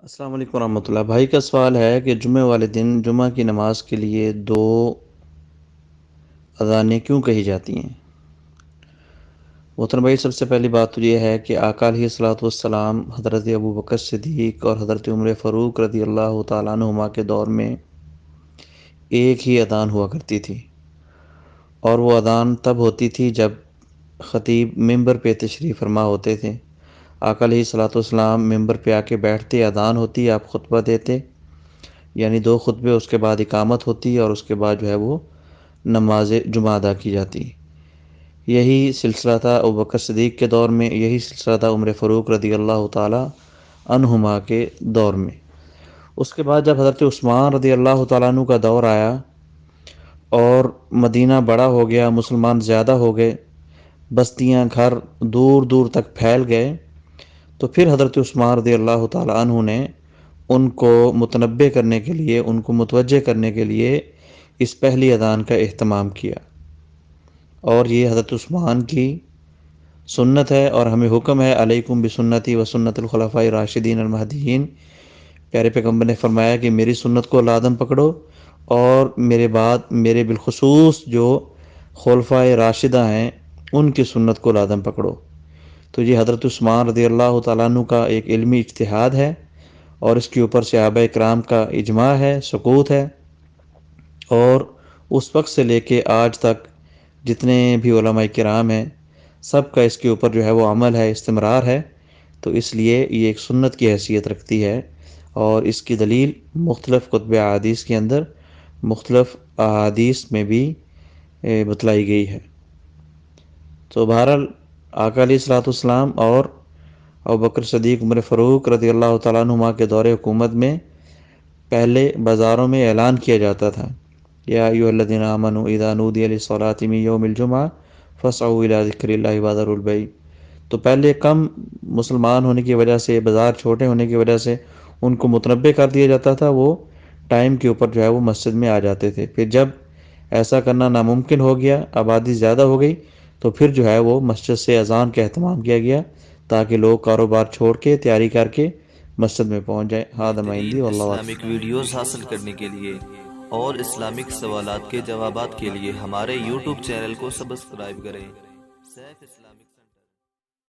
السلام علیکم ورحمۃ اللہ۔ بھائی کا سوال ہے کہ جمعہ والے دن جمعہ کی نماز کے لیے دو اذانیں کیوں کہی جاتی ہیں؟ محترم بھائی، سب سے پہلی بات تو یہ ہے کہ آقا علیہ الصلوۃ والسلام، حضرت ابوبکر صدیق اور حضرت عمر فاروق رضی اللہ تعالیٰ عنہما کے دور میں ایک ہی اذان ہوا کرتی تھی، اور وہ اذان تب ہوتی تھی جب خطیب ممبر پہ تشریف فرما ہوتے تھے۔ آقا علیہ الصلوۃ والسلام ممبر پہ آ کے بیٹھتے، اذان ہوتی، آپ خطبہ دیتے، یعنی دو خطبے، اس کے بعد اقامت ہوتی اور اس کے بعد جو ہے وہ نماز جمعہ ادا کی جاتی۔ یہی سلسلہ تھا ابوبکر صدیق کے دور میں، یہی سلسلہ تھا عمر فاروق رضی اللہ تعالی عنہما کے دور میں۔ اس کے بعد جب حضرت عثمان رضی اللہ تعالیٰ عنہ کا دور آیا اور مدینہ بڑا ہو گیا، مسلمان زیادہ ہو گئے، بستیاں، گھر دور دور تک پھیل گئے، تو پھر حضرت عثمان رضی اللہ تعالیٰ عنہ نے ان کو متنبہ کرنے کے لیے، ان کو متوجہ کرنے کے لیے اس پہلی اذان کا اہتمام کیا، اور یہ حضرت عثمان کی سنت ہے، اور ہمیں حکم ہے علیکم بسنتی و سنت الخلفاء الراشدین المہدیین۔ پیارے پیغمبر نے فرمایا کہ میری سنت کو لازم پکڑو، اور میرے بعد میرے بالخصوص جو خلفائے راشدہ ہیں ان کی سنت کو لازم پکڑو۔ تو یہ حضرت عثمان رضی اللہ تعالیٰ عنہ کا ایک علمی اجتہاد ہے، اور اس کے اوپر صحابہ اکرام کا اجماع ہے، سکوت ہے، اور اس وقت سے لے کے آج تک جتنے بھی علماء کرام ہیں سب کا اس کے اوپر جو ہے وہ عمل ہے، استمرار ہے۔ تو اس لیے یہ ایک سنت کی حیثیت رکھتی ہے، اور اس کی دلیل مختلف کتب احادیث کے اندر، مختلف احادیث میں بھی بتلائی گئی ہے۔ تو بہرحال آقا علیہ الصلوۃ والسلام اور ابوبکر صدیق، عمر فاروق رضی اللہ تعالیٰ عنہما کے دور حکومت میں پہلے بازاروں میں اعلان کیا جاتا تھا، یا ایھا الذین آمنوا اذا نودی للصلاۃ من یوم الجمعہ فاسعوا الی ذکر اللہ وذروا البیع۔ تو پہلے کم مسلمان ہونے کی وجہ سے، بازار چھوٹے ہونے کی وجہ سے ان کو متنبہ کر دیا جاتا تھا، وہ ٹائم کے اوپر جو ہے وہ مسجد میں آ جاتے تھے۔ پھر جب ایسا کرنا ناممکن ہو گیا، آبادی زیادہ ہو گئی، تو پھر جو ہے وہ مسجد سے اذان کا اہتمام کیا گیا، تاکہ لوگ کاروبار چھوڑ کے، تیاری کر کے مسجد میں پہنچ جائیں۔ ہذا ما عندی بہترین واللہ اعلم۔ اسلامک ویڈیوز حاصل کرنے کے لیے اور اسلامک سوالات کے جوابات کے لیے ہمارے یوٹیوب چینل کو سبسکرائب کریں۔ سیف اسلامک